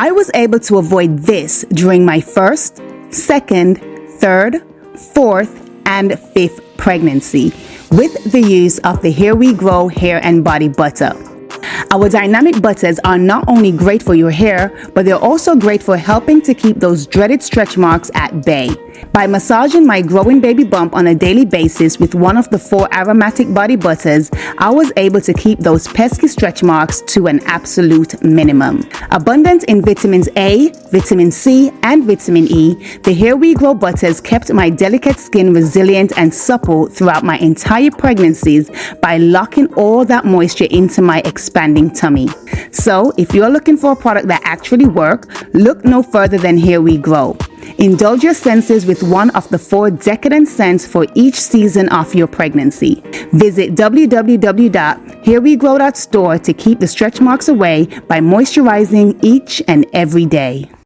I was able to avoid this during my first, second, third, fourth, and fifth pregnancy with the use of the Here We Grow hair and body butter. Our dynamic butters are not only great for your hair, but they're also great for helping to keep those dreaded stretch marks at bay. By massaging my growing baby bump on a daily basis with one of the 4 aromatic body butters, I was able to keep those pesky stretch marks to an absolute minimum. Abundant in vitamins A, vitamin C, and vitamin E, the Here We Grow butters kept my delicate skin resilient and supple throughout my entire pregnancies by locking all that moisture into my expanding tummy. So, if you're looking for a product that actually works, look no further than Here We Grow. Indulge your senses with one of the 4 decadent scents for each season of your pregnancy. Visit www.herewegrow.store to keep the stretch marks away by moisturizing each and every day.